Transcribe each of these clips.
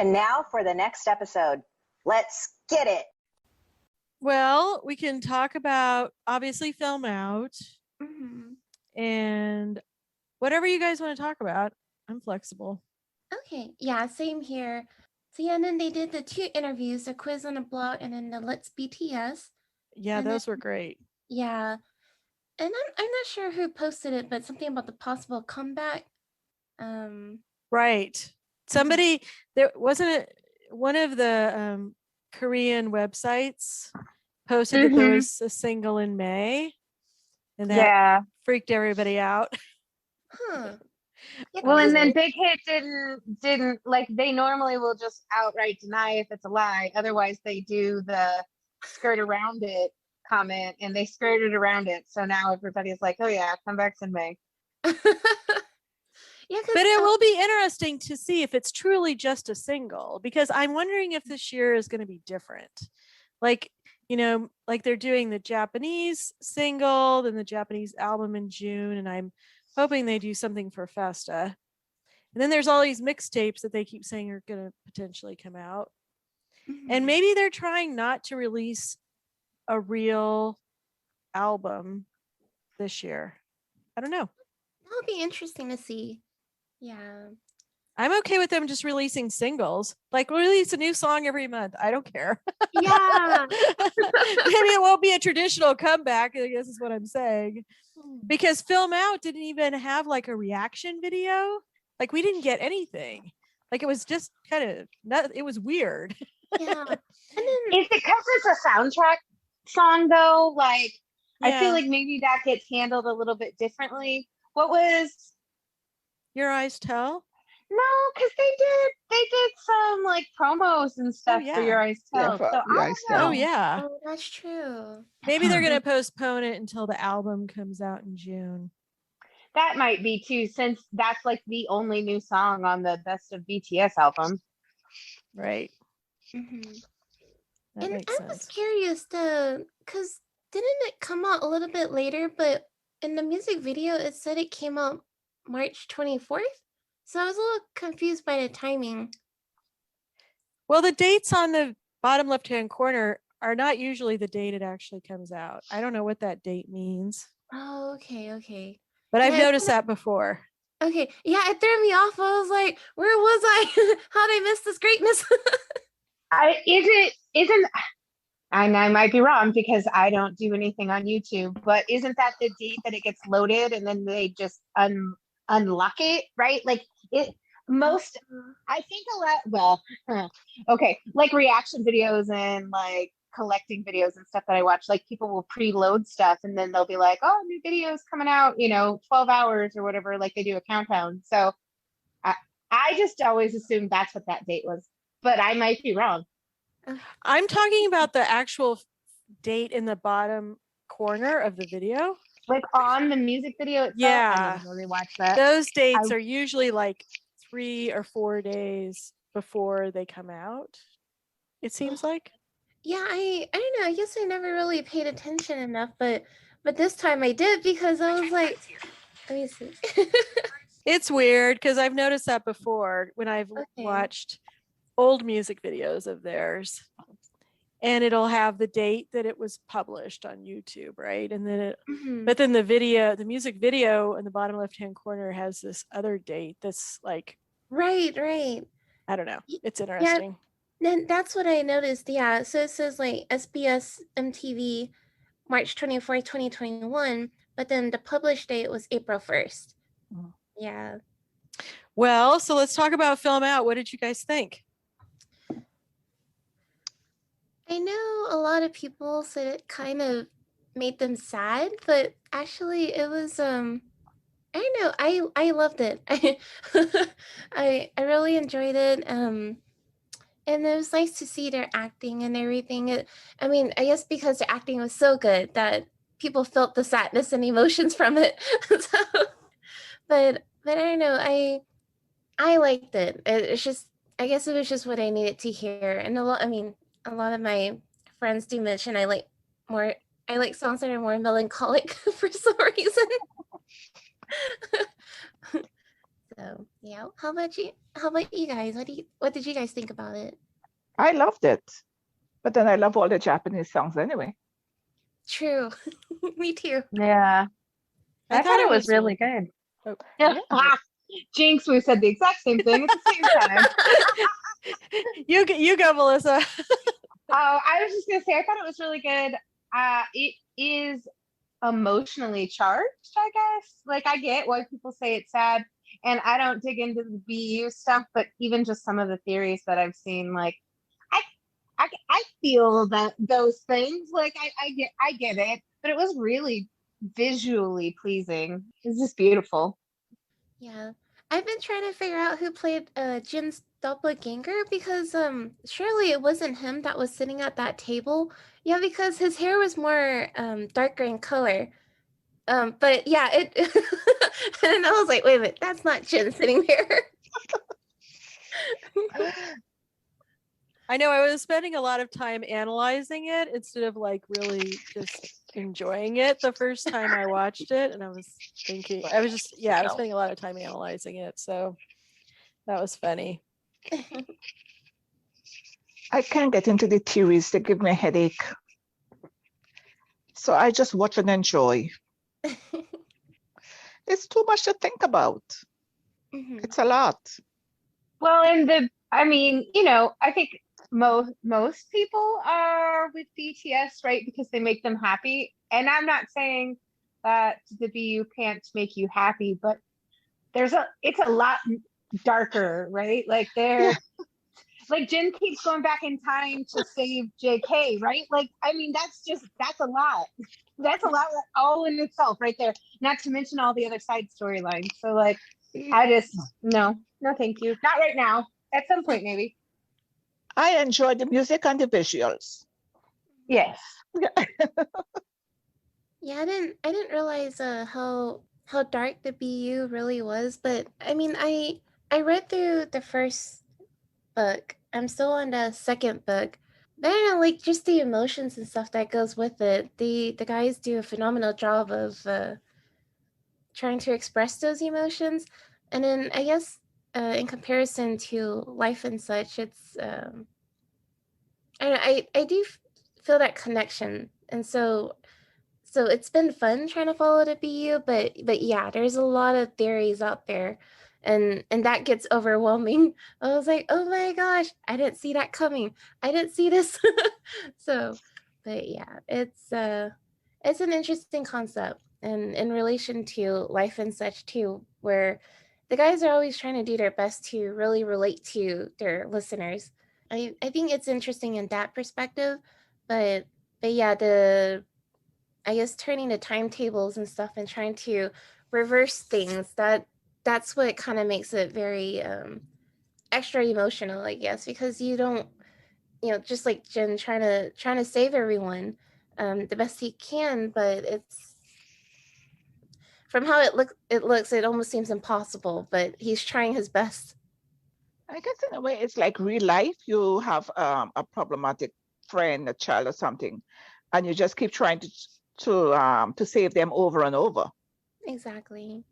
And now for the next episode. Let's get it. Well, we can talk about obviously Film Out and whatever you guys want to talk about. I'm flexible. Okay, yeah, same here. So yeah, and then they did the 2 interviews, the quiz on a blog and then the Let's BTS. Yeah, and those were great. Yeah. And I'm not sure who posted it, but something about the possible comeback. Right. Somebody there wasn't it one of the Korean websites posted that there was a single in May, and that freaked everybody out. Well, and then Big Hit didn't like, they normally will just outright deny if it's a lie. Otherwise, they do the skirt around it comment, and they skirted around it. So now everybody's like, oh yeah, comebacks in May. Yeah, but it will be interesting to see if it's truly just a single, because I'm wondering if this year is going to be different. Like, like they're doing the Japanese single, then the Japanese album in June, and I'm hoping they do something for Festa. And then there's all these mixtapes that they keep saying are going to potentially come out. And maybe they're trying not to release a real album this year. I don't know. That'll be interesting to see. Yeah. I'm okay with them just releasing singles. Like, release a new song every month. I don't care. Yeah. Maybe it won't be a traditional comeback, I guess is what I'm saying. Because Film Out didn't even have like a reaction video. Like, we didn't get anything. Like, it was just kind of, it was weird. Yeah. And then, is it because it's a soundtrack song though? Like, I feel like maybe that gets handled a little bit differently. What was Your Eyes Tell? No, because they did some like promos and stuff for Your Eyes Tell. Oh yeah. Oh, that's true. Maybe they're gonna postpone it until the album comes out in June. That might be too, since that's like the only new song on the Best of BTS album. Right. And I was curious because didn't it come out a little bit later, but in the music video it said it came out March 24th? So I was a little confused by the timing. Well, the dates on the bottom left-hand corner are not usually the date it actually comes out. I don't know what that date means. Oh, okay. But I've noticed that before. Okay, yeah, it threw me off. I was like, where was I? How did I miss this greatness? And I might be wrong because I don't do anything on YouTube, but isn't that the date that it gets loaded and then they just unlock it, right? Like I think a lot, okay, like reaction videos and like collecting videos and stuff that I watch, like people will preload stuff and then they'll be like, oh, new videos coming out, 12 hours or whatever, like they do a countdown. So I just always assumed that's what that date was, but I might be wrong. I'm talking about the actual date in the bottom corner of the video. Like on the music video itself? Yeah. I never really watched that. Those dates are usually like 3 or 4 days before they come out, it seems like. Yeah, I don't know. I guess I never really paid attention enough, but this time I did because I was like, let me see. It's weird because I've noticed that before when I've watched old music videos of theirs, and it'll have the date that it was published on YouTube, right? And then but then the music video in the bottom left-hand corner has this other date that's like right. I don't know. It's interesting. Yeah, then that's what I noticed. Yeah, so it says like SBS MTV March 24th, 2021, but then the published date was April 1st. Yeah. Well, so let's talk about Film Out. What did you guys think? I know a lot of people said it kind of made them sad, but actually it was I don't know, I loved it. I really enjoyed it. And it was nice to see their acting and everything. I mean, I guess because the acting was so good that people felt the sadness and emotions from it. But I don't know, I liked it. It's just, I guess it was just what I needed to hear. And a lot of my friends do mention I like songs that are more melancholic for some reason. So yeah. How about you? How about you guys? What did you guys think about it? I loved it. But then I love all the Japanese songs anyway. True. Me too. Yeah. I thought it was really good. Oh, Yeah. yeah. Jinx, we said the exact same thing at the same time. You go, Melissa. I was just gonna say I thought it was really good. It is emotionally charged, I guess. Like I get why people say it's sad, and I don't dig into the BU stuff, but even just some of the theories that I've seen, like I feel that those things. Like I get it, but it was really visually pleasing. It's just beautiful. Yeah. I've been trying to figure out who played Jin's doppelganger because surely it wasn't him that was sitting at that table. Yeah, because his hair was more darker in color. But yeah, it and I was like, wait a minute, that's not Jin sitting there. I know I was spending a lot of time analyzing it instead of like really just enjoying it the first time I watched it. And I was thinking, I was spending a lot of time analyzing it. So that was funny. I can't get into the theories. They give me a headache. So I just watch and enjoy. It's too much to think about. Mhm. It's a lot. Well, I mean, I think most people are with BTS, right? Because they make them happy. And I'm not saying that the BU can't make you happy, but it's a lot darker, right? Like like Jin keeps going back in time to save JK, right? Like, I mean, that's a lot. That's a lot all in itself right there. Not to mention all the other side storylines. So like, I just, no, thank you. Not right now. At some point, maybe. I enjoy the music and the visuals. Yes. Yeah, I didn't realize how dark the BU really was, but I mean, I read through the first book. I'm still on the second book. But I don't know, like just the emotions and stuff that goes with it. The guys do a phenomenal job of trying to express those emotions, and then I guess in comparison to life and such, it's I do feel that connection, and so it's been fun trying to follow the BU, but yeah, there's a lot of theories out there, and that gets overwhelming. I was like, oh my gosh, I didn't see that coming. I didn't see this. So, but yeah, it's an interesting concept, and in relation to life and such too, where the guys are always trying to do their best to really relate to their listeners. I think it's interesting in that perspective, but yeah, I guess turning the timetables and stuff and trying to reverse things, that's what kind of makes it very extra emotional, I guess, because you don't, just like Jin trying to save everyone the best he can, but it's from how it almost seems impossible, but he's trying his best. I guess in a way it's like real life. You have a problematic friend, a child or something, and you just keep trying to save them over and over. Exactly.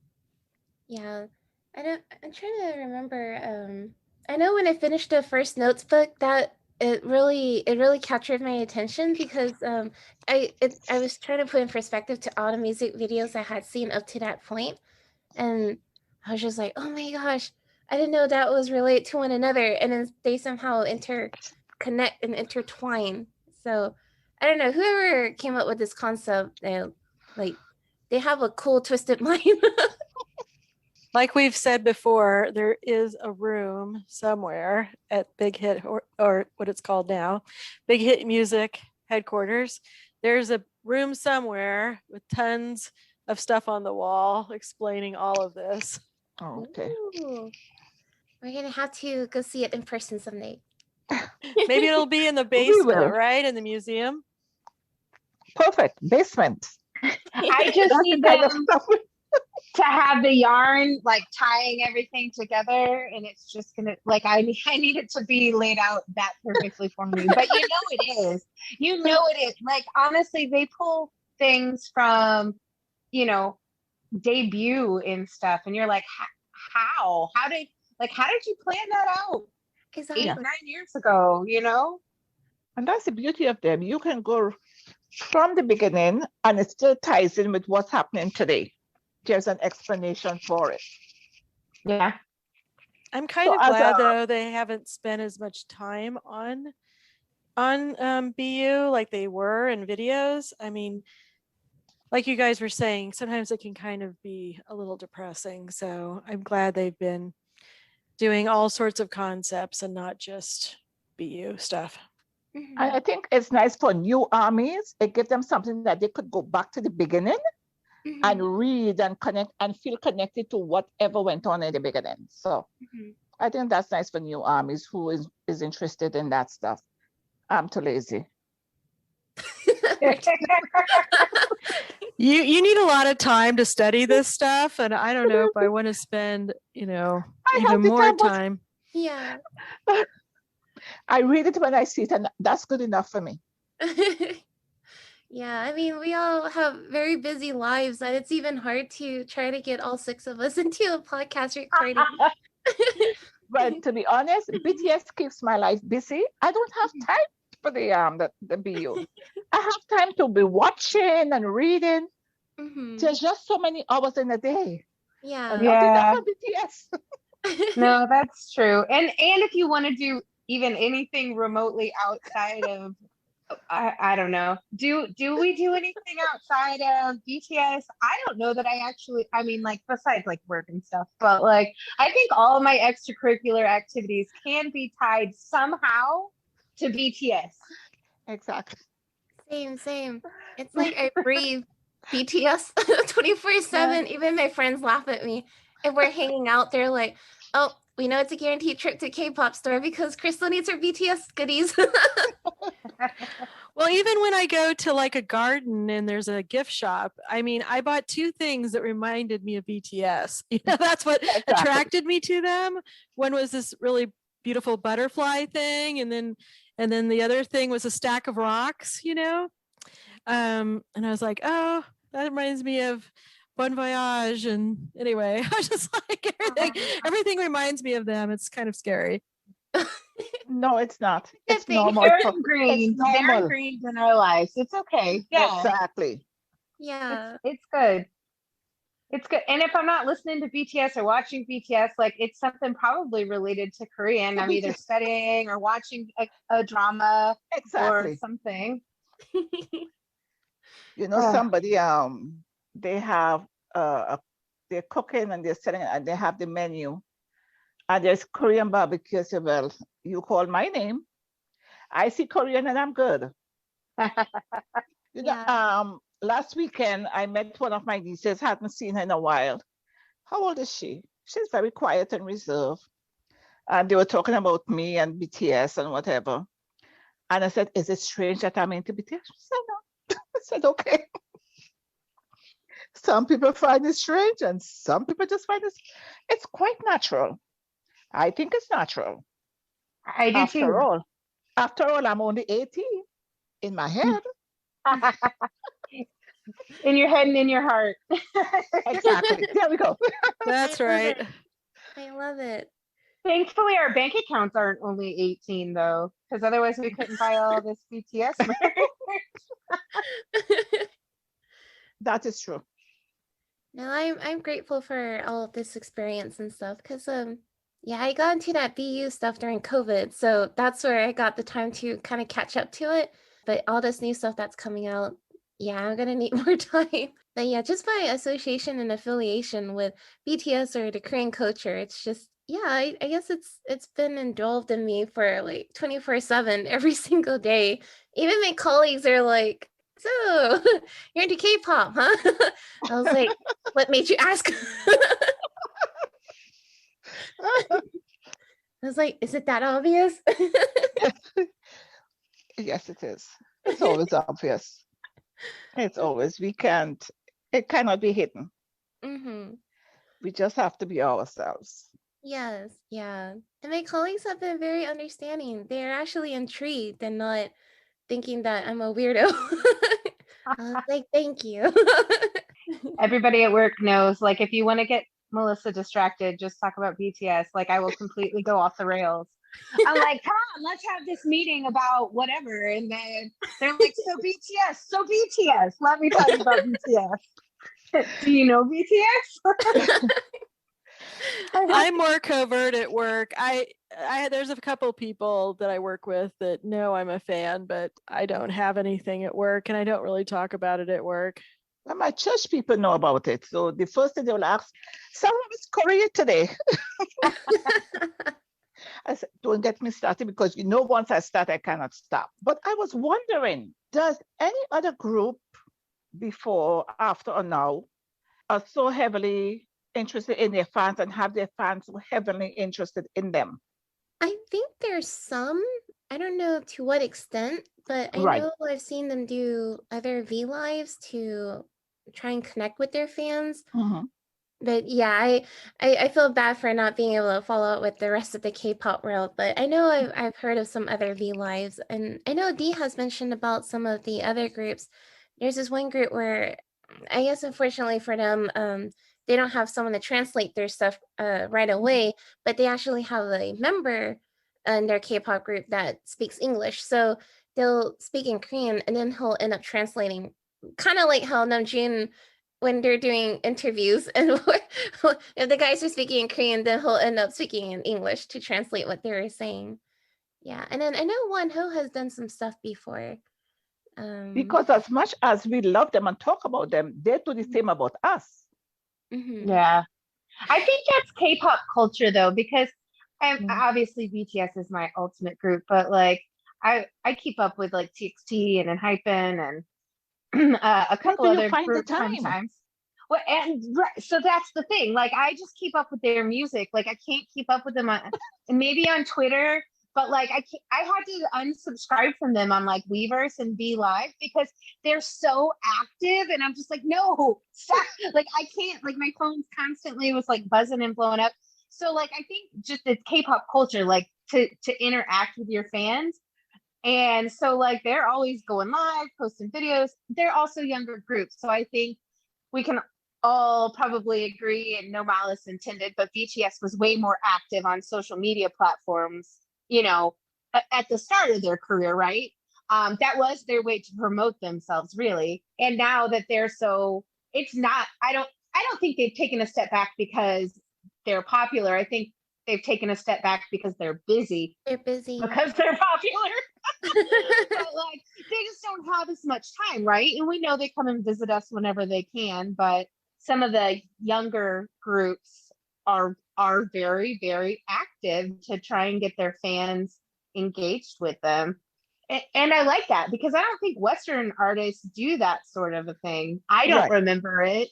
Yeah. I'm trying to remember. I know when I finished the first notes book, that it really captured my attention because I was trying to put in perspective to all the music videos I had seen up to that point, and I was just like, oh my gosh, I didn't know that was related to one another, and then they somehow interconnect and intertwine. So I don't know, whoever came up with this concept, like they have a cool twisted mind. Like we've said before, there is a room somewhere at Big Hit or what it's called now, Big Hit Music headquarters. There's a room somewhere with tons of stuff on the wall explaining all of this. Oh, okay. Ooh. We're gonna have to go see it in person someday. Maybe it'll be in the We basement, will. right? In the museum. Perfect. Basement. I just That's need the kind of them stuff. to have the yarn like tying everything together, and it's just gonna like I need it to be laid out that perfectly for me. But it is. It is. Like honestly, they pull things from debut and stuff, and you're like, how did you plan that out Exactly. 8, 9 years ago, you know? And that's the beauty of them. You can go from the beginning and it still ties in with what's happening today. There's an explanation for it. Yeah. I'm kind So of as glad a- though they haven't spent as much time on BU like they were in videos. I mean, like you guys were saying, sometimes it can kind of be a little depressing. So I'm glad they've been doing all sorts of concepts and not just BU stuff. Mhm. I think it's nice for new armies. It gives them something that they could go back to the beginning Mhm. and read and connect and feel connected to whatever went on in the beginning. So Mhm. I think that's nice for new armies who is interested in that stuff. I'm too lazy. You need a lot of time to study this stuff, and I don't know if I want to spend, you know, I even have the more time, but time. Yeah. I read it when I see it, and that's good enough for me. Yeah, I mean, we all have very busy lives, and it's even hard to try to get all 6 of us into a podcast recording. But to be honest, BTS keeps my life busy. I don't have time for the BU. I have time to be watching and reading. Mhm. There's just so many hours in a day. Yeah. Not Yeah. enough for BTS. No, that's true. And if you want to do even anything remotely outside of I don't know. Do we do anything outside of BTS? I don't know that I mean, like, besides like work and stuff, but like I think all of my extracurricular activities can be tied somehow to BTS. Exactly. Same. It's like I breathe BTS 24/7. Even my friends laugh at me. If we're hanging out, they're like, "Oh, we know it's a guaranteed trip to K-pop store because Crystal needs her BTS goodies." Well, even when I go to like a garden and there's a gift shop, I mean, I bought 2 things that reminded me of BTS. You know, that's what Exactly. attracted me to them. One was this really beautiful butterfly thing, and then the other thing was a stack of rocks, you know. And I was like, oh, that reminds me of Bon Voyage. And anyway, I was just like, everything reminds me of them. It's kind of scary. No, it's not. Good It's thing. normal. They're It's ingrained. They're normal. ingrained in our lives. It's okay. Yeah. Exactly. Yeah. It's good. It's good. And if I'm not listening to BTS or watching BTS, like it's something probably related to Korean. I'm either studying or watching a drama or Exactly. something. You know, Ugh. somebody they have they're cooking and they're selling it and they have the menu. And there's Korean barbecue. I say, well, you call my name. I see Korean and I'm good. You know, Yeah. last weekend I met one of my nieces, hadn't seen her in a while. How old is she? She's very quiet and reserved. And they were talking about me and BTS and whatever. And I said, is it strange that I'm into BTS? She said, no. I said, okay. Some people find it strange and some people just find it's quite natural. I think it's natural. I do After too. all, I'm only 18 in my head. In your head and in your heart. Exactly. There we go. That's I love right. it. I love it. Thankfully, our bank accounts aren't only 18 though, because otherwise we couldn't buy all this BTS merch. That is true. No, I'm grateful for all of this experience and stuff because yeah, I got into that BU stuff during COVID, so that's where I got the time to kind of catch up to it. But all this new stuff that's coming out, yeah, I'm gonna need more time. But yeah, just by association and affiliation with BTS or the Korean culture, it's just yeah, I guess it's been indulged in me for like 24/7 every single day. Even my colleagues are like, so you're into K-pop, huh? I was like, what made you ask? I was like, is it that obvious? Yes, it is. It's always obvious. It's always, it cannot be hidden. Mm-hmm. We just have to be ourselves. Yes, yeah. And my colleagues have been very understanding. They're actually intrigued and not thinking that I'm a weirdo. I was like, thank you. Everybody at work knows, like, if you want to get Melissa distracted, just talk about BTS. Like I will completely go off the rails. I'm like, come on, let's have this meeting about whatever. And then they're like, so BTS, let me tell you about BTS. Do you know BTS? I'm more covert at work. I there's a couple people that I work with that know I'm a fan, but I don't have anything at work, and I don't really talk about it at work. Well, my church people know about it. So the first thing they will ask, Sarah, is Korea today? I said, don't get me started because once I start, I cannot stop. But I was wondering, does any other group before, after, or now are so heavily interested in their fans and have their fans so heavily interested in them? I think there's some, I don't know to what extent, but I Right. know I've seen them do other V Lives to try and connect with their fans. Mhm. But yeah, I feel bad for not being able to follow up with the rest of the K-pop world, but I know I've heard of some other V Lives, and I know Dee has mentioned about some of the other groups. There's this one group where I guess unfortunately for them, they don't have someone to translate their stuff right away, but they actually have a member in their K-pop group that speaks English. So they'll speak in Korean and then he'll end up translating, kind of like how Namjoon when they're doing interviews and if the guys are speaking in Korean, then he'll end up speaking in English to translate what they're saying. Yeah, and then I know Wonho has done some stuff before. Because as much as we love them and talk about them, they do the same about us. Mhm. Yeah. I think that's K-pop culture though, because Mhm. obviously BTS is my ultimate group, but like I keep up with like TXT and Hypen and a Where couple do you other find the groups time? sometimes. Well, and right, so that's the thing. Like I just keep up with their music. Like I can't keep up with them on maybe on Twitter, but like I had to unsubscribe from them on like Weverse and Be Live because they're so active, and I'm just like, no, stop. Like I can't. Like my phone's constantly was like buzzing and blowing up. So like I think just the K-pop culture, like to interact with your fans. And so like they're always going live, posting videos. They're also younger groups. So I think we can all probably agree, and no malice intended, but BTS was way more active on social media platforms, at the start of their career, right? That was their way to promote themselves, really. And now that they're it's not, I don't think they've taken a step back because they're popular. I think they've taken a step back because they're busy. They're busy. Because they're popular. But like they just don't have as much time, right? And we know they come and visit us whenever they can, but some of the younger groups are very, very active to try and get their fans engaged with them. And I like that because I don't think Western artists do that sort of a thing. I don't Right. remember it,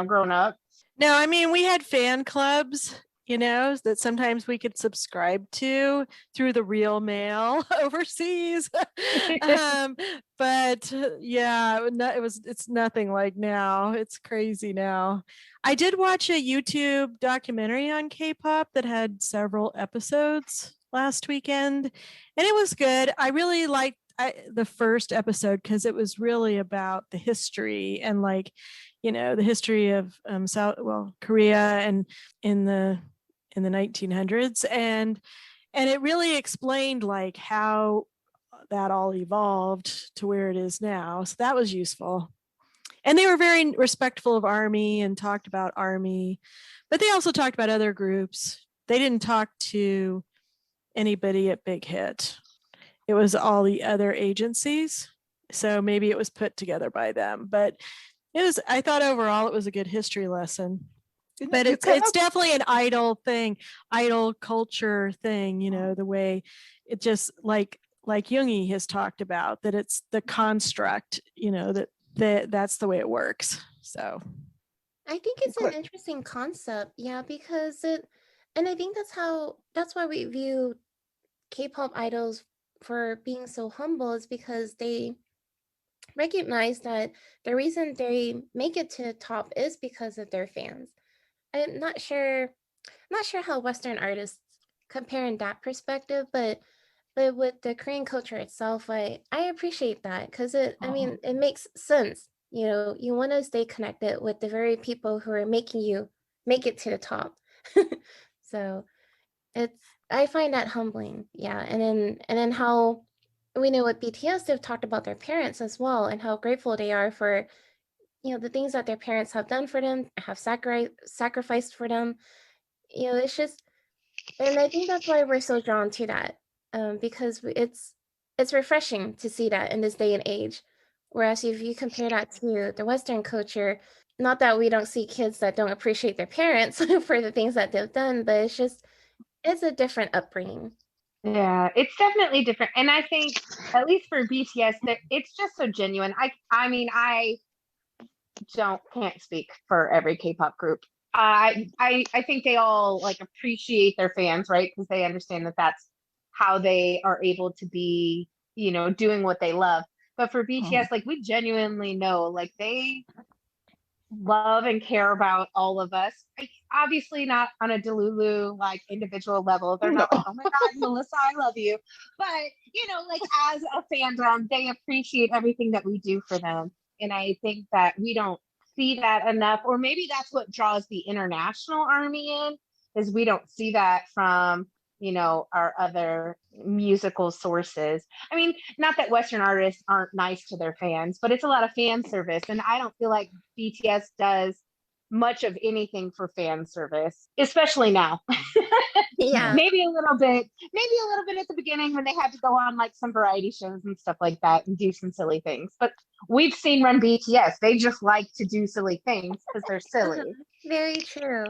growing up. No, I mean, we had fan clubs, that sometimes we could subscribe to through the real mail overseas. But yeah, it's nothing like now. It's crazy now. I did watch a YouTube documentary on K-pop that had several episodes last weekend, and it was good. I really liked the first episode because it was really about the history and the history of Korea and in the 1900s, and it really explained like how that all evolved to where it is now. So that was useful. And they were very respectful of Army and talked about Army, but they also talked about other groups. They didn't talk to anybody at Big Hit. It was all the other agencies. So maybe it was put together by them, but I thought overall it was a good history lesson. But it's definitely an idol thing, idol culture thing, the way it just like Jungi has talked about, that it's the construct, that's the way it works. So I think it's an interesting concept, yeah, because and I think that's why we view K-pop idols for being so humble, is because they recognize that the reason they make it to the top is because of their fans. I'm not sure how Western artists compare in that perspective, but with the Korean culture itself, I appreciate that because it makes sense. You want to stay connected with the very people who are making you make it to the top. So I find that humbling. Yeah. And then how we know what BTS have talked about their parents as well, and how grateful they are for, the things that their parents have done for them, have sacrificed for them. It's just, and I think that's why we're so drawn to that, because it's refreshing to see that in this day and age. Whereas if you compare that to the Western culture, not that we don't see kids that don't appreciate their parents for the things that they've done, but it's a different upbringing. Yeah, it's definitely different. And I think, at least for BTS, that it's just so genuine. I mean, I can't speak for every K-pop group. I think they all like appreciate their fans, right? Because they understand that that's how they are able to be, doing what they love. But for BTS, like we genuinely know, like they love and care about all of us. Obviously not on a Delulu like individual level. They're not like, oh my God, Melissa, I love you. But like as a fandom, they appreciate everything that we do for them. And I think that we don't see that enough, or maybe that's what draws the international army in, is we don't see that from our other musical sources. I mean, not that Western artists aren't nice to their fans, but it's a lot of fan service. And I don't feel like BTS does much of anything for fan service, especially now. Yeah. Maybe a little bit at the beginning when they had to go on like some variety shows and stuff like that and do some silly things. But we've seen Run BTS. They just like to do silly things because they're silly. Very true.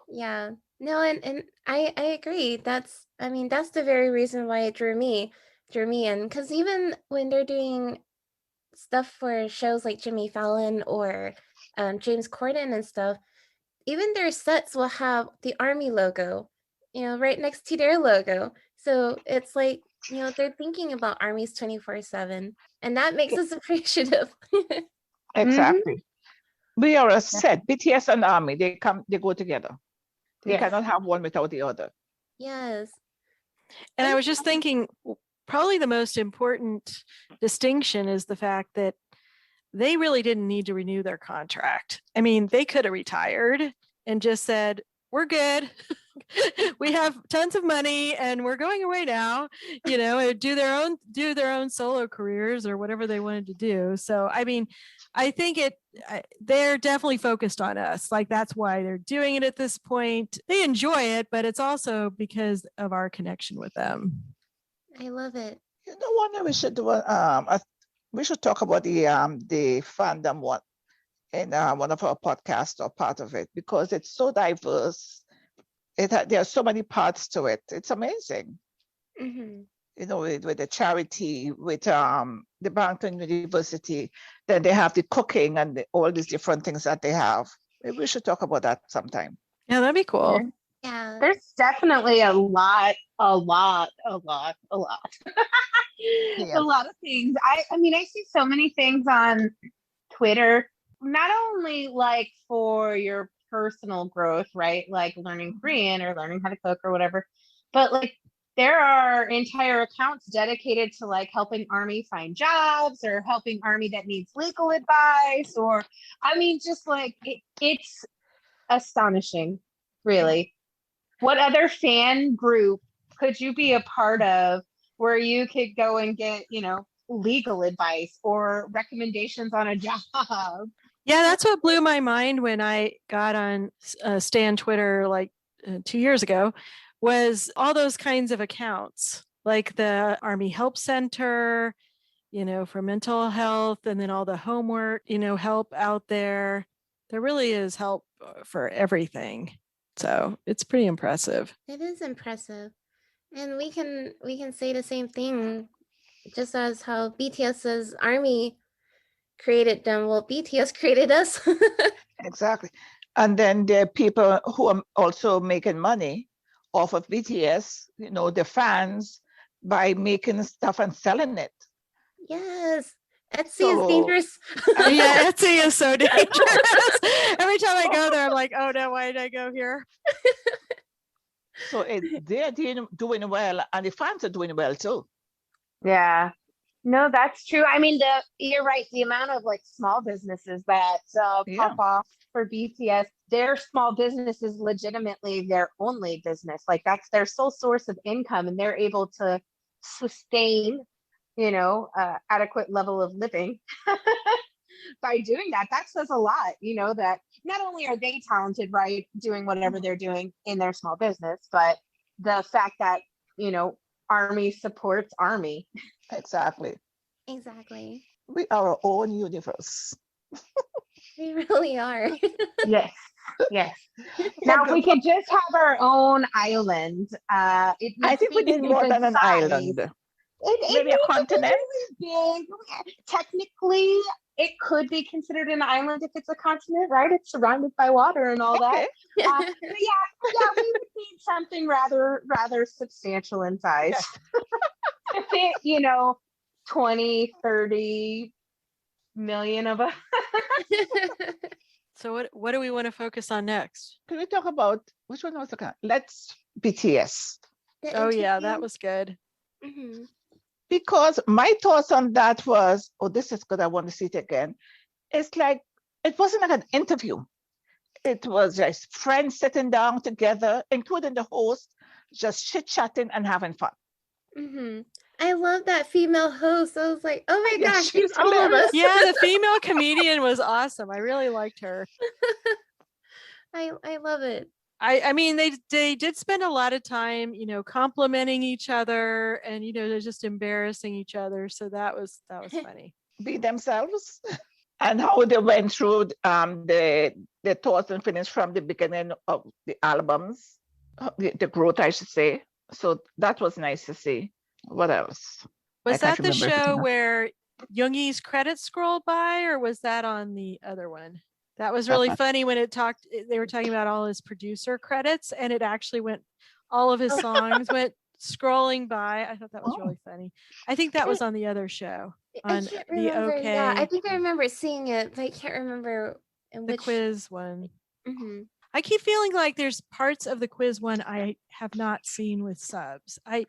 Yeah. No, and I agree. That's the very reason why it drew me in, because even when they're doing stuff for shows like Jimmy Fallon or James Corden and stuff, even their sets will have the Army logo, right next to their logo. So it's like, they're thinking about armies 24/7, and that makes us appreciative. Exactly. We are a set. BTS and Army, they go together. You cannot have one without the other. Yes. And I was just thinking, probably the most important distinction is the fact that they really didn't need to renew their contract. I mean, they could have retired and just said, we're good. We have tons of money and we're going away now, do their own solo careers or whatever they wanted to do. So, I mean, I think they're definitely focused on us. Like, that's why they're doing it at this point. They enjoy it, but it's also because of our connection with them. I love it. One that we should do, we should talk about the fandom one in one of our podcasts or part of it, because it's so diverse. There are so many parts to it. It's amazing. Mm-hmm. With the charity, with the Barrington University, then they have the cooking and all these different things that they have. Maybe we should talk about that sometime. Yeah, that'd be cool. Yeah. There's definitely a lot. Yeah. A lot of things. I mean, I see so many things on Twitter, not only like for your personal growth, right? Like learning Korean or learning how to cook or whatever, but like there are entire accounts dedicated to like helping Army find jobs or helping Army that needs legal advice, or I mean, just like it's astonishing, really. What other fan group could you be a part of where you could go and get, legal advice or recommendations on a job? Yeah, that's what blew my mind when I got on Stan Twitter like 2 years ago, was all those kinds of accounts, like the Army Help Center, for mental health, and then all the homework, help out there. There really is help for everything. So it's pretty impressive. It is impressive. And we can say the same thing, just as how BTS's Army created them. Well, BTS created us. Exactly. And then there are people who are also making money off of BTS, the fans, by making stuff and selling it. Yes. Etsy is dangerous. Yeah, Etsy is so dangerous. Every time I go there, I'm like, oh no, why did I go here? So they're doing well, and the fans are doing well too. Yeah. No, that's true. I mean, you're right. The amount of like small businesses that Yeah, pop off for BTS, their small business is legitimately their only business. Like that's their sole source of income, and they're able to sustain, adequate level of living by doing that. That says a lot, that not only are they talented, right, doing whatever they're doing in their small business, but the fact that, Army supports Army. exactly. Exactly. We are our own universe. We really are. Yes. Yes. Yeah, Now, if we could just have our own island, it I would think we fit need in a more good than an size. island. It Maybe a needs to be continent. really big. Technically, it could be considered an island if it's a continent, right? It's surrounded by water and all that. Okay. But yeah, we would need something rather substantial in size Yes. to fit, 20, 30 million of us. So what do we want to focus on next? Can we talk about which one was the? Let's BTS. The Oh yeah, that interview. was good. Mhm. Because my thoughts on that was, oh, this is good. I want to see it again. It's like it wasn't like an interview. It was just friends sitting down together, including the host, just chit-chatting and having fun. Mhm. I love that female host. I was like, oh my Yeah, gosh, she's she's all of hilarious. us. Yeah, the female comedian was awesome. I really liked her. I love it. I mean they did spend a lot of time, complimenting each other and they're just embarrassing each other. So that was funny. Be themselves. And how they went through the thoughts and feelings from the beginning of the albums, the growth, I should say. So that was nice to see. What else? I Was can't that the remember everything show now. where Yoongi's credits scrolled by, or was that on the other one? That was really Uh-huh. funny when they were talking about all his producer credits and it actually all of his songs went scrolling by. I thought that was Oh. really funny. I think that was on the other show, I on can't the remember. Yeah, I OK, think I remember seeing it, but I can't remember in the which. quiz one. Mhm. I keep feeling like there's parts of the quiz one I have not seen with subs. I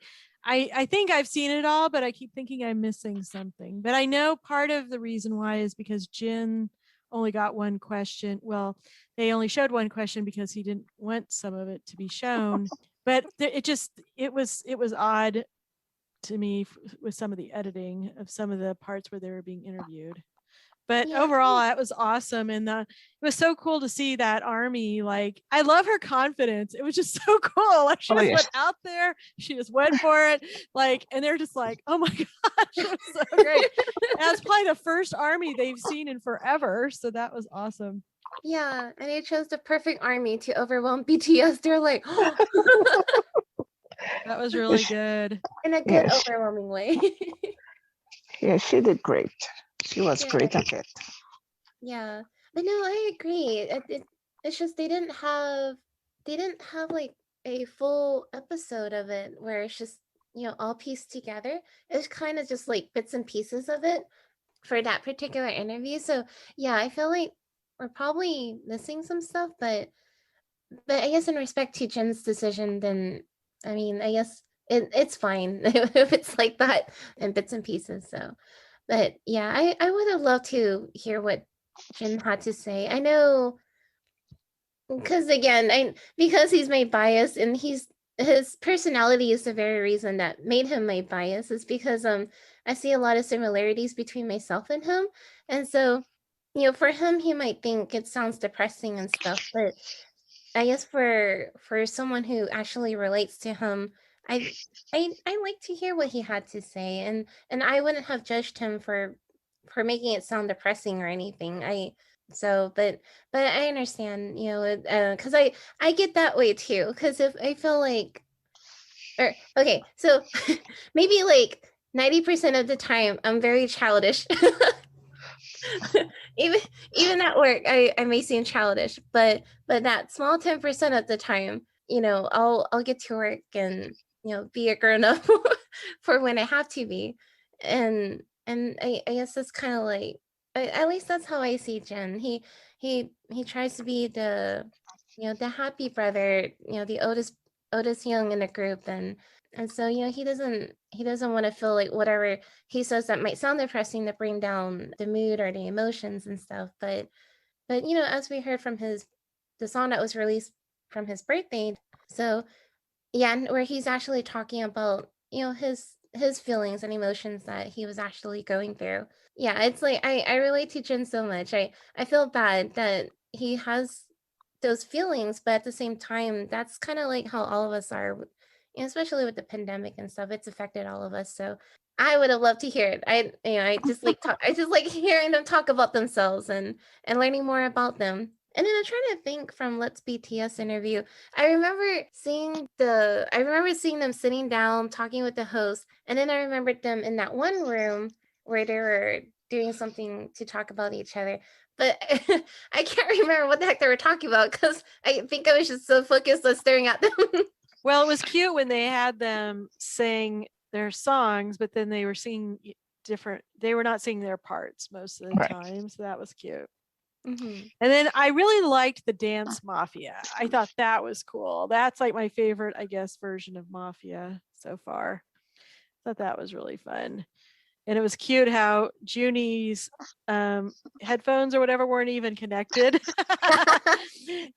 think I've seen it all, but I keep thinking I'm missing something. But I know part of the reason why is because Jin only got one question. Well, they only showed one question because he didn't want some of it to be shown. But it was odd to me with some of the editing of some of the parts where they were being interviewed. But Yeah. overall, that was awesome. And it was so cool to see that Army. Like, I love her confidence. It was just so cool. Like, she Oh, just yes. went out there, she just went for it. Like, and they're just like, oh my gosh, it was so great. And that's probably the first Army they've seen in forever. So that was awesome. Yeah, and they chose the perfect army to overwhelm BTS. They're like, That was really good. in a good, Yes. overwhelming way. Yeah, she did great. She was Yeah. great at it. Yeah, but no, I agree. It's just they didn't have like a full episode of it where it's just all pieced together. It's kind of just like bits and pieces of it for that particular interview. So yeah, I feel like we're probably missing some stuff, but I guess in respect to Jen's decision, then I mean, I guess it's fine if it's like that in bits and pieces. So, but yeah, I would have loved to hear what Jen had to say. I know because again, because he's my bias and his personality is the very reason that made him my bias is because I see a lot of similarities between myself and him. And so, for him he might think it sounds depressing and stuff, but I guess for someone who actually relates to him, I like to hear what he had to say, and I wouldn't have judged him for making it sound depressing or anything. But I understand, because I get that way too. Because if I feel like, or okay, so maybe like 90% of the time I'm very childish. even at work, I may seem childish, but that small 10% of the time, I'll get to work and be a grown up for when I have to be, and I guess that's kind of like at least that's how I see Jen. He tries to be the the happy brother, the oldest young in the group, and And so, he doesn't want to feel like whatever he says that might sound depressing to bring down the mood or the emotions and stuff. But as we heard from the song that was released from his birthday, so yeah, and where he's actually talking about, his feelings and emotions that he was actually going through. Yeah, it's like I relate to Jin so much. I feel bad that he has those feelings, but at the same time, that's kind of like how all of us are, especially with the pandemic and stuff. It's affected all of us. So I would have loved to hear it. I just like talk. I just like hearing them talk about themselves and learning more about them. And then I'm trying to think from Let's BTS interview. I remember seeing them sitting down talking with the host, and then I remembered them in that one room where they were doing something to talk about each other. But I can't remember what the heck they were talking about because I think I was just so focused on staring at them. Well, it was cute when they had them sing their songs, but then they were singing different. They were not singing their parts most of the Right. time, so that was cute. Mhm. And then I really liked the Dance Mafia. I thought that was cool. That's like my favorite, I guess, version of Mafia so far. Thought that was really fun. And it was cute how Junie's headphones or whatever weren't even connected.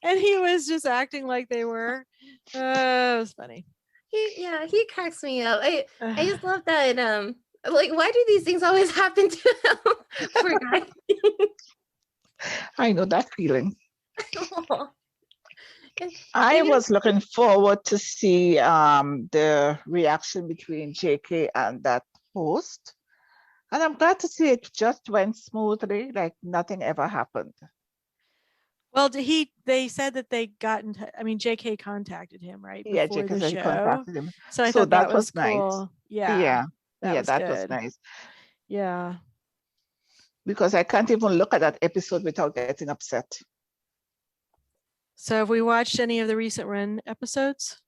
And he was just acting like they were. It was funny. He cracks me up. I just love that. Like, why do these things always happen to him? Poor guy. I know that feeling. Aw. I Even- was looking forward to see the reaction between JK and that host. And I'm glad to see it just went smoothly, like nothing ever happened. Well, they said that they got in touch. I mean, JK contacted him right Yeah, before JK the said he show. contacted him. So I So thought that that was was nice. cool. Yeah. Yeah, That was that good. was nice. Yeah. Because I can't even look at that episode without getting upset. So have we watched any of the recent Run episodes?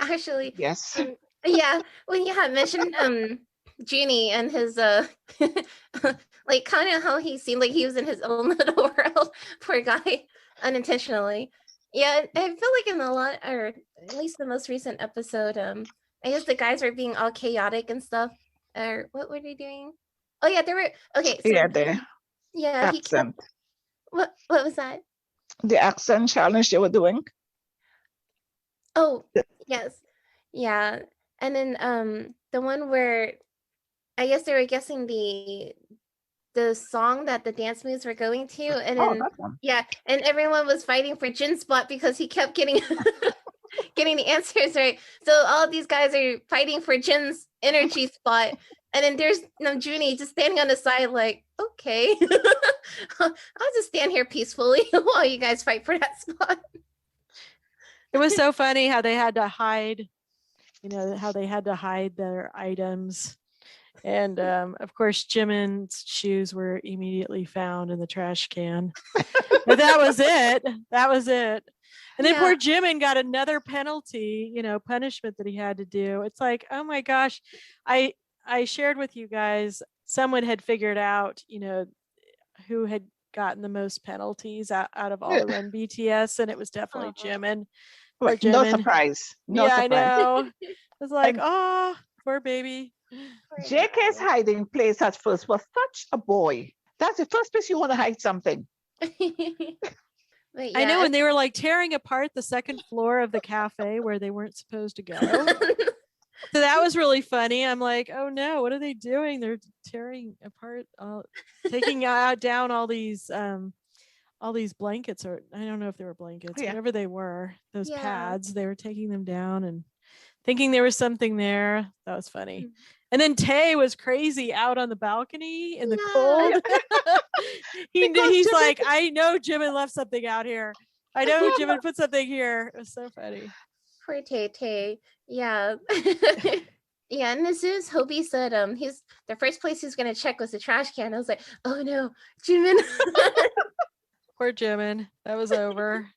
Actually, Yes. yeah, when you had mentioned Genie and his like kind of how he seemed like he was in his own little world, poor guy, unintentionally. Yeah, I feel like in a lot, or at least the most recent episode, I guess the guys were being all chaotic and stuff. Or what were they doing? Oh yeah, they were okay. So Yeah, the yeah, he kept, accent. what was that? The accent challenge they were doing. Oh, Yeah. yes. Yeah. And then the one where I guess they were guessing the song that the dance moves were going to, and Oh, then that one. yeah, and everyone was fighting for Jin's spot because he kept getting getting the answers right. So all these guys are fighting for Jin's energy spot. And then there's Junie just standing on the side like, okay. I'll just stand here peacefully while you guys fight for that spot. It was so funny how they had to hide, how they had to hide their items. And of course, Jimin's shoes were immediately found in the trash can. But that was it. That was it. And then poor Jimin got another penalty, punishment that he had to do. It's like, oh my gosh. I shared with you guys, someone had figured out, who had gotten the most penalties out of all the Run BTS, and it was definitely Jimin. Poor Right, no Jimin. surprise. No Yeah, surprise. I know. It was like, And- oh, poor baby. JK's hiding place at first was such a boy. That's the first place you want to hide something. But I know, yeah, and they were like tearing apart the second floor of the cafe where they weren't supposed to go. So that was really funny. I'm like, oh no, what are they doing? They're tearing apart, taking down all these blankets, or I don't know if they were blankets, Yeah. whatever they were, those Yeah. pads. They were taking them down and thinking there was something there. That was funny. And then Tay was crazy out on the balcony in the cold. He's Jimin- like, I know Jimin left something out here. I know Jimin put something here. It was so funny. poor Tay. Yeah. Yeah, and as soon as Hobie said he's the first place he's gonna check was the trash can, I was like, oh no, Jimin. Poor Jimin. That was over.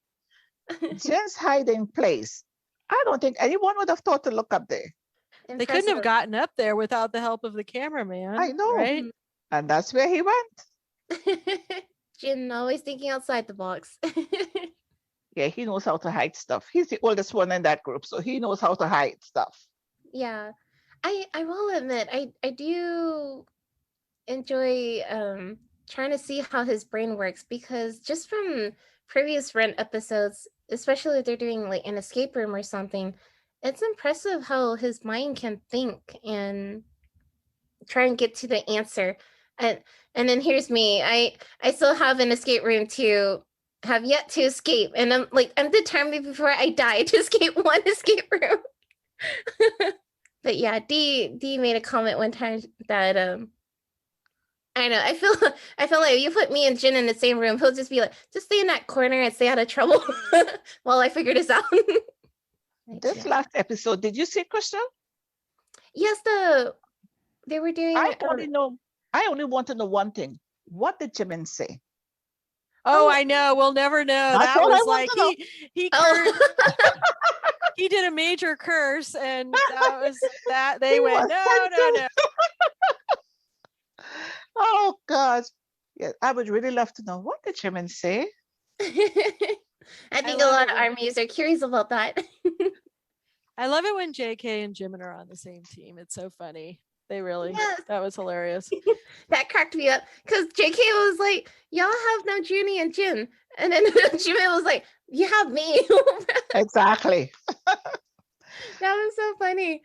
Jin's hiding place. I don't think anyone would have thought to look up there. They couldn't have gotten up there without the help of the cameraman. I know. Right? And that's where he went. Jin always thinking outside the box. Yeah, he knows how to hide stuff. He's the oldest one in that group, so he knows how to hide stuff. Yeah. I will admit I do enjoy trying to see how his brain works, because just from previous Rent episodes, especially if they're doing like an escape room or something, it's impressive how his mind can think and try and get to the answer. And and then here's me. I still have an escape room to have yet to escape, and I'm determined before I die to escape one escape room. But yeah, D made a comment one time that I know. I feel like if you put me and Jin in the same room, he'll just be like, just stay in that corner and stay out of trouble while I figure this out. This last episode, did you see, Crystal? Yes, they were doing. I only want to know one thing. What did Jimin say? Oh, I know. We'll never know. That's That all I was want like to know. he Oh. cursed. He did a major curse, and that was that. They He went, was no. Oh God. Yeah, I would really love to know, what did Jimin say? I think a lot of armies are curious about that. I love it when JK and Jimin are on the same team. It's so funny. They really, Yes. that was hilarious. That cracked me up because JK was like, y'all have no Junie and Jin. And then Jimin was like, you have me. Exactly. That was so funny.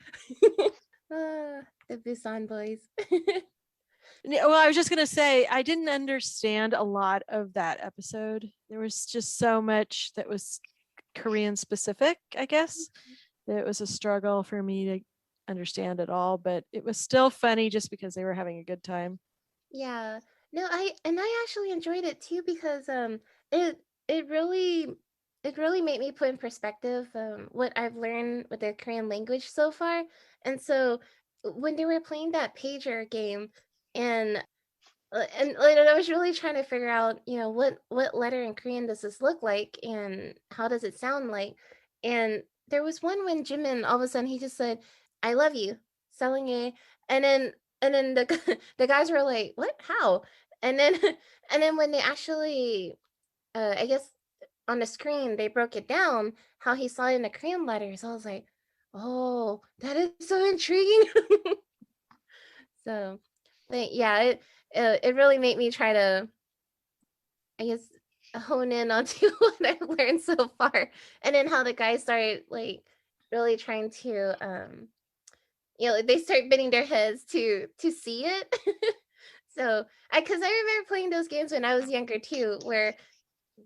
The Busan boys. Well, I was just going to say, I didn't understand a lot of that episode. There was just so much that was Korean specific, I guess. It was a struggle for me to understand it all, but it was still funny just because they were having a good time. Yeah. No, I actually enjoyed it too, because it really made me put in perspective what I've learned with the Korean language so far. And so when they were playing that pager game, and like, I was really trying to figure out, what letter in Korean does this look like and how does it sound like? And there was one when Jimin all of a sudden he just said, "I love you," selling a, and then the guys were like, "What? How?" And then and then when they actually, I guess on the screen they broke it down how he saw it in the Korean letters. I was like, "Oh, that is so intriguing." So, but yeah, it really made me try to, I guess, hone in onto what I've learned so far, and then how the guys started like really trying to, they start bending their heads to see it. So, because I remember playing those games when I was younger too, where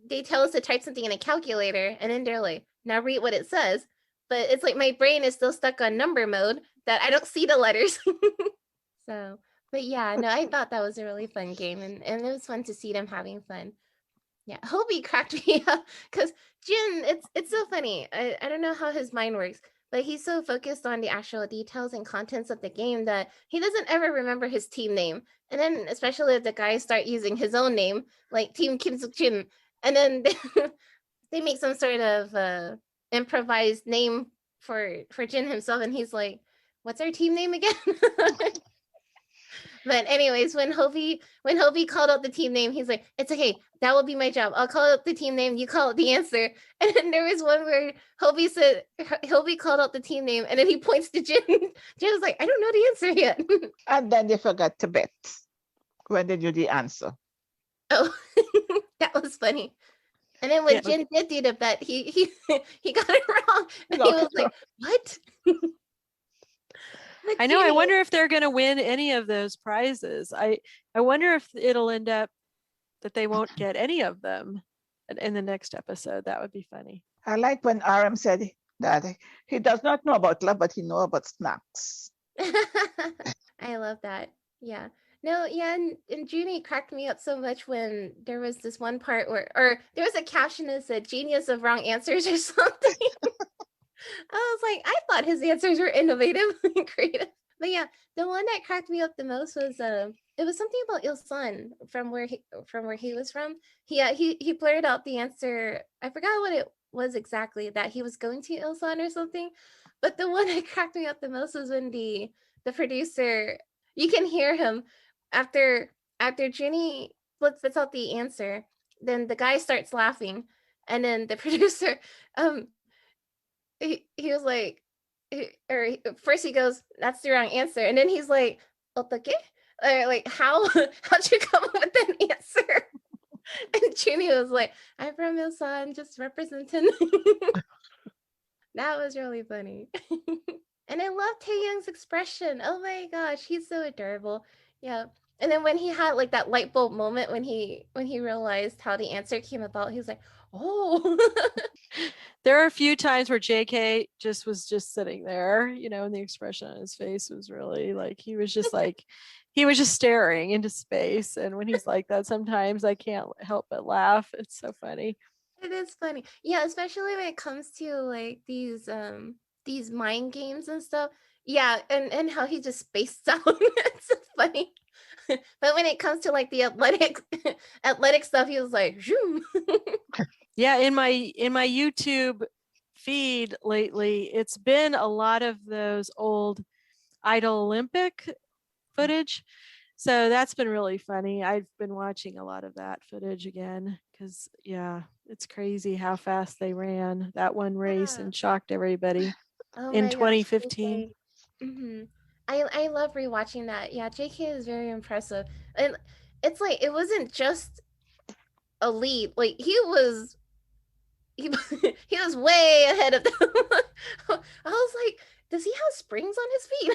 they tell us to type something in a calculator, and then they're like, "Now read what it says." But it's like my brain is still stuck on number mode that I don't see the letters. So, but yeah, no, I thought that was a really fun game, and it was fun to see them having fun. Yeah, Hobie cracked me up because Jin, it's so funny. I don't know how his mind works, but he's so focused on the actual details and contents of the game that he doesn't ever remember his team name. And then especially if the guys start using his own name, like Team Kim Suk Jin, and then they make some sort of improvised name for Jin himself, and he's like, "What's our team name again?" But anyways, when Hobie called out the team name, he's like, "It's okay. That will be my job. I'll call out the team name. You call out the answer." And then there was one where Hobie called out the team name, and then he points to Jin. Jin was like, "I don't know the answer yet." And then they forgot to bet when they knew the answer. Oh, that was funny. And then when Jin did do the bet, he got it wrong. And he was like, "What?" I know. I wonder if they're going to win any of those prizes. I wonder if it'll end up that they won't get any of them in the next episode. That would be funny. I like when RM said that he does not know about love, but he knows about snacks. I love that. Yeah. No, yeah, and Junie cracked me up so much when there was this one part where, or there was a caption that said "genius of wrong answers" or something. I was like, I thought his answers were innovative and creative. But yeah, the one that cracked me up the most was it was something about Ilsun from where he was from. He blurted out the answer. I forgot what it was exactly, that he was going to Ilsun or something. But the one that cracked me up the most was when the producer, you can hear him after Ginny spits out the answer, then the guy starts laughing, and then the producer he was like, first he goes, "That's the wrong answer," and then he's like, "Otake?" Or like, how'd you come up with that answer? And Junie was like, "I'm from Ilsan, just representing." That was really funny. And I love Taeyoung's expression. Oh my gosh, he's so adorable. Yeah. And then when he had like that light bulb moment when he realized how the answer came about, he was like, "Oh." There are a few times where JK was just sitting there, and the expression on his face was really like he was just staring into space. And when he's like that, sometimes I can't help but laugh. It's so funny. It is funny. Yeah, especially when it comes to like these mind games and stuff. Yeah, and how he just spaced out. It's so funny. But when it comes to like the athletic stuff, he was like, zoom. Yeah, in my YouTube feed lately, it's been a lot of those old Idol Olympic footage. So that's been really funny. I've been watching a lot of that footage again because, yeah, it's crazy how fast they ran that one race Yeah. and shocked everybody Oh in my gosh, 2015. JK. I love rewatching that. Yeah, JK is very impressive. And it's like it wasn't just a lead. Like he he was way ahead of them. I was like, does he have springs on his feet?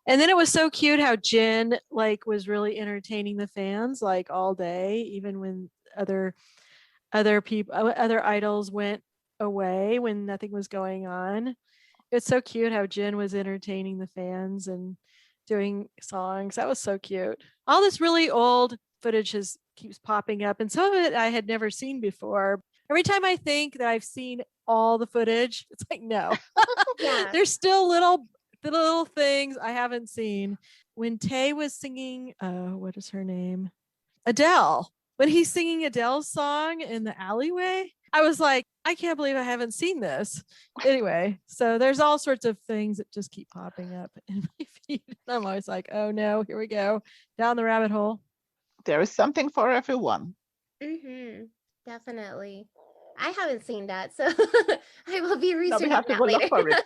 And then it was so cute how Jin was really entertaining the fans all day, even when other idols went away when nothing was going on. It's so cute how Jin was entertaining the fans and doing songs. That was so cute. All this really old footage keeps popping up, and some of it I had never seen before. Every time I think that I've seen all the footage, it's like no. Yeah. There's still little things I haven't seen. When Tay was singing, what is her name? Adele. When he's singing Adele's song in the alleyway, I was like, I can't believe I haven't seen this. Anyway, so there's all sorts of things that just keep popping up in my feed. I'm always like, oh no, here we go down the rabbit hole. There is something for everyone. Definitely. I haven't seen that, so I will be Now researching we have to that go later. look for it.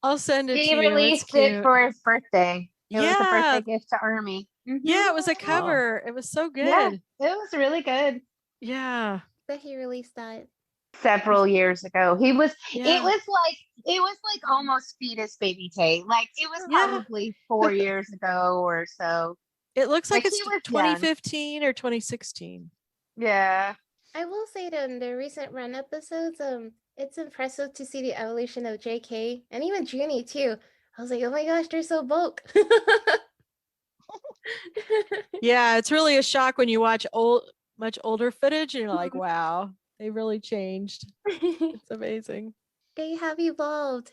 I'll send it He to you. It's released cute. it for his birthday. It was a Yeah. birthday gift to Army. Yeah, it was a Oh. cover. It was so good. Yeah, it was really good. Yeah. But he released that. Several years ago. It was Yeah. like almost fetus baby Tay. Like it was Yeah. probably 4 years ago or so. It looks like Like, it's he was 2015 or 2016. Yeah. I will say that in the recent run episodes, it's impressive to see the evolution of JK and even Junie too. I was like, oh my gosh, they're so bulk. Yeah, it's really a shock when you watch much older footage and you're like, wow, they really changed. It's amazing. They have evolved.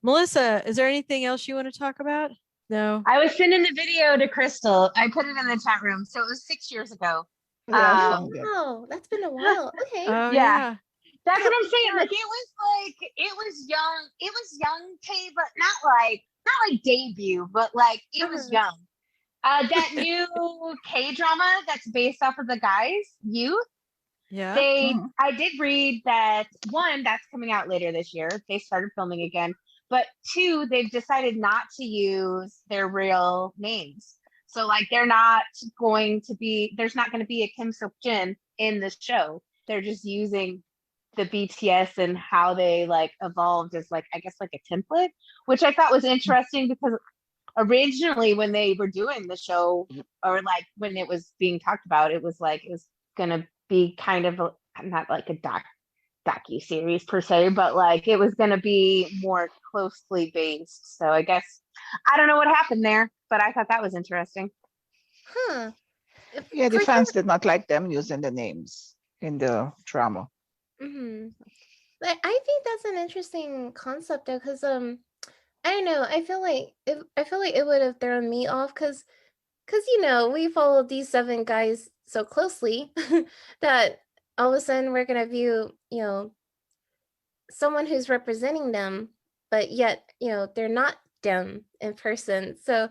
Melissa, is there anything else you want to talk about? No. I was sending the video to Crystal. I put it in the chat room. So it was 6 years ago. Yeah, Wow, that's been a while. Okay. Oh Yeah. yeah. That's what I'm saying. Like it was young Tay, but not like debut, but like it was young. That new K drama that's based off of the guys' youth. Yeah. I did read that one, that's coming out later this year. They started filming again. But two, they've decided not to use their real names. So like there's not going to be a Kim Seok Jin in the show. They're just using the BTS and how they like evolved as like, I guess, like a template, which I thought was interesting because originally when they were doing the show, or like when it was being talked about, it was gonna be kind of not like a docu series per se, but like it was gonna be more closely based. So I guess I don't know what happened there, but I thought that was interesting. Huh. Yeah, the fans did not like them using the names in the drama. But I think that's an interesting concept though, because I don't know. I feel like it would have thrown me off because we followed these 7 guys so closely that all of a sudden we're gonna view someone who's representing them, but yet they're not them in person. So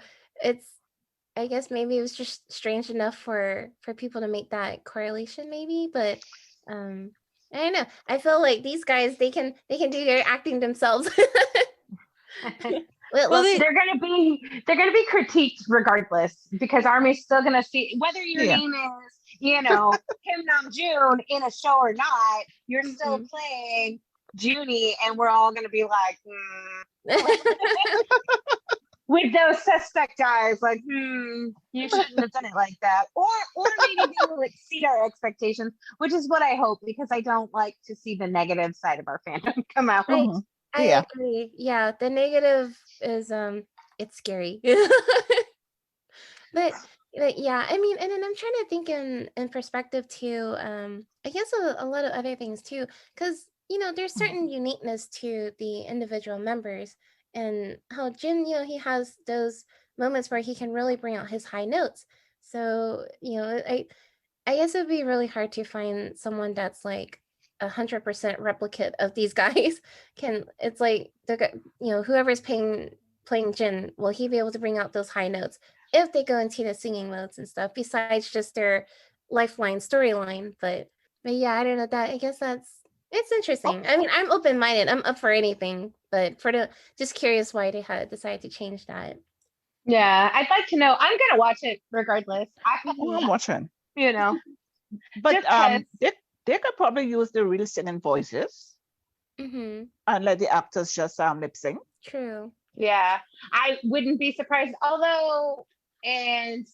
I guess maybe it was just strange enough for people to make that correlation, maybe. But I know. I feel like these guys, they can do their acting themselves. Well, they're gonna be critiqued regardless because Army's still gonna see whether your Yeah. name is, Kim Nam-joon in a show or not. You're still Mhm. playing Junie, and we're all gonna be like, with those suspect eyes, like, you shouldn't have done it like that, or maybe they will exceed our expectations, which is what I hope, because I don't like to see the negative side of our fandom come out. Mhm. I Yeah. agree. Yeah, the negative is it's scary. But yeah, I mean, and then I'm trying to think in perspective too. I guess a lot of other things too, because there's certain uniqueness to the individual members, and how Jin, he has those moments where he can really bring out his high notes. So I guess it'd be really hard to find someone that's like 100% replicate of these guys. It's like whoever's playing Jin, will he be able to bring out those high notes if they go into the singing modes and stuff, besides just their lifeline storyline? But yeah, I don't know, that I guess it's interesting. I mean, I'm open-minded. I'm up for anything, but just curious why they had decided to change that. Yeah, I'd like to know. I'm gonna watch it regardless. I'm watching. But Just 'cause. they could probably use the real singing voices Mm-hmm. and let the actors just lip sync. True. Yeah, I wouldn't be surprised. Although, and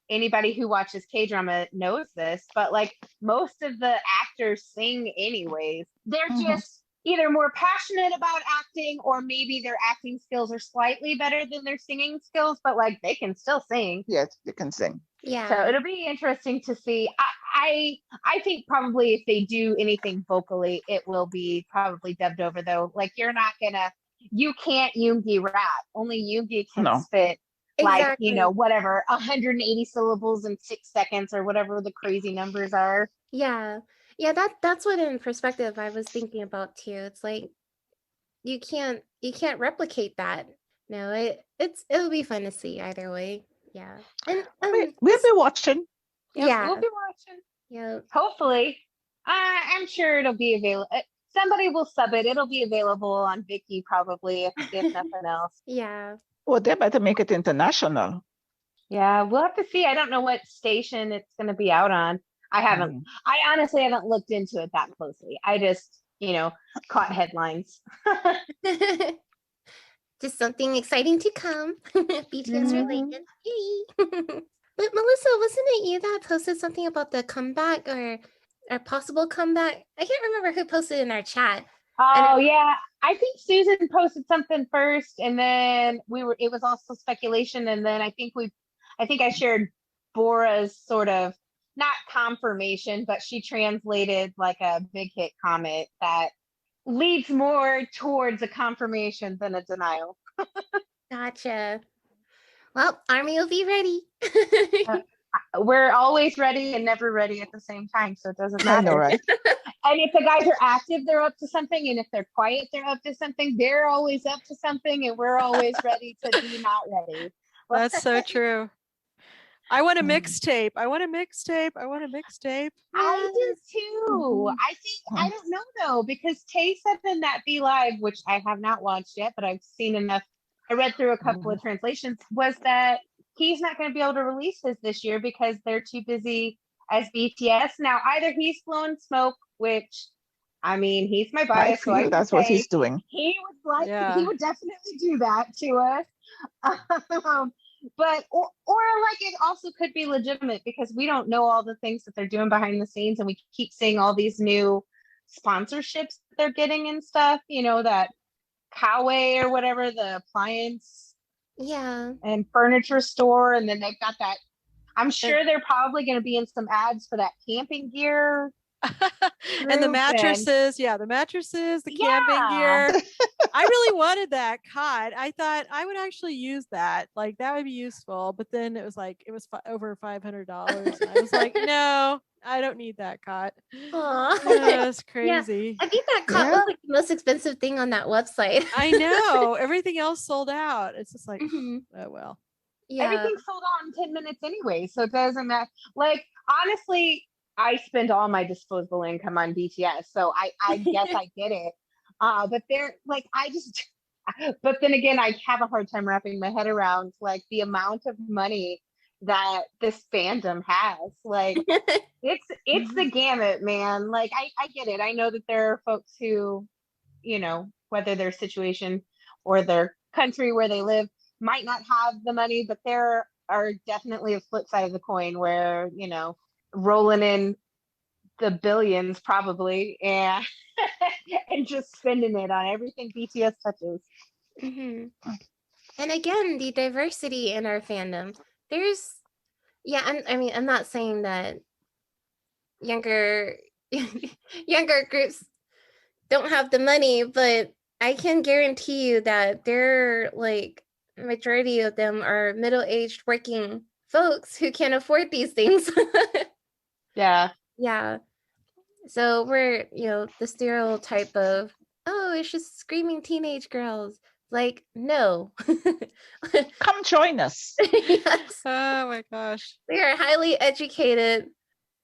anybody who watches K-drama knows this, but like most of the actors sing anyways. They're just either more passionate about acting, or maybe their acting skills are slightly better than their singing skills, but like they can still sing. Yes, they can sing. Yeah. So it'll be interesting to see. I think probably if they do anything vocally, it will be probably dubbed over, though. Like you can't Yoongi rap. Only Yoongi can No. spit Exactly. like, whatever, 180 syllables in 6 seconds or whatever the crazy numbers are. Yeah. That's what in perspective I was thinking about too. It's like you can't replicate that. No, it'll be fun to see either way. Yeah. And We'll be watching. Yep, yeah. we'll be watching. Yeah. Hopefully. I'm sure it'll be available. Somebody will sub it. It'll be available on Viki probably, if nothing else. Yeah. Well, they better make it international. Yeah, we'll have to see. I don't know what station it's going to be out on. I honestly haven't looked into it that closely. I just, caught headlines. Just something exciting to come. BTS related. Yay. But Melissa, wasn't it you that posted something about the comeback or possible comeback? I can't remember who posted in our chat. Oh yeah, I think Susan posted something first, and then it was also speculation, and then I think I shared Bora's sort of not confirmation, but she translated like a big hit comment that leads more towards a confirmation than a denial. Gotcha. Well, Army will be ready. We're always ready and never ready at the same time, so it doesn't matter. I know, right? And if the guys are active, they're up to something, and if they're quiet, they're up to something. They're always up to something, and we're always ready to be not ready. That's so true. I want a mixtape. I want a mixtape. I do too. I think, I don't know though, because Tay said in that Be Live, which I have not watched yet, but I've seen enough. I read through a couple of translations, was that he's not going to be able to release his this year because they're too busy as BTS. Now, either he's blowing smoke, which, I mean, he's my bias, so I can that's say what he's doing. he would definitely do that to us. But or like it also could be legitimate because we don't know all the things that they're doing behind the scenes, and we keep seeing all these new sponsorships that they're getting and stuff, that Kawaii or whatever, the appliance and furniture store, and then they've got that. I'm sure they're probably going to be in some ads for that camping gear. And the mattresses, the camping gear. I really wanted that cot. I thought I would actually use that. Like that would be useful. But then it was over $500. And I was like, no, I don't need that cot. Aw. That's crazy. I think that cot was like the most expensive thing on that website. I know. Everything else sold out. It's just like, oh well. Yeah. Everything sold out in 10 minutes anyway, so it doesn't matter. Like honestly, I spend all my disposable income on BTS, so I guess I get it. But they're like, but then again, I have a hard time wrapping my head around like the amount of money that this fandom has. Like, it's the gamut, man. Like, I get it. I know that there are folks who, whether their situation or their country where they live might not have the money, but there are definitely a flip side of the coin where, rolling in the billions probably and and just spending it on everything BTS touches. And again, the diversity in our fandom. I'm not saying that younger groups don't have the money, but I can guarantee you that they're like majority of them are middle-aged working folks who can't afford these things. Yeah. So we're, the stereotype of, oh, it's just screaming teenage girls. Like, no. Come join us. Yes. Oh my gosh. We are highly educated.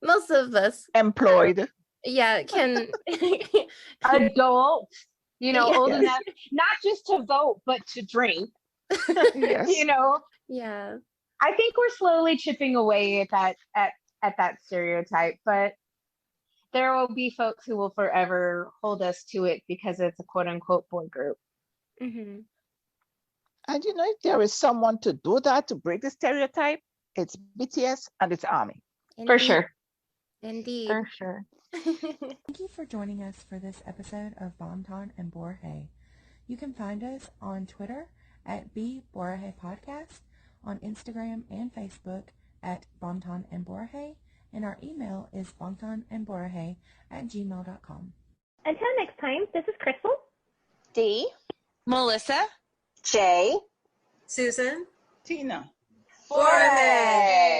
Most of us. Employed. Yeah, can. Adult, old Yes. enough, not just to vote, but to drink. Yes. Yeah. I think we're slowly chipping away at that stereotype, but there will be folks who will forever hold us to it because it's a quote unquote boy group. Mm-hmm. And if there is someone to do that, to break the stereotype, it's BTS and it's ARMY. For sure. Indeed. For sure. Thank you for joining us for this episode of Bonton and Borhe. You can find us on Twitter at BBorhe Podcast, on Instagram and Facebook at Bonton and Borhe, and our email is bontonandborhe@gmail.com. Until next time, this is Crystal, D, Melissa, J, Susan. Tina. Borhe.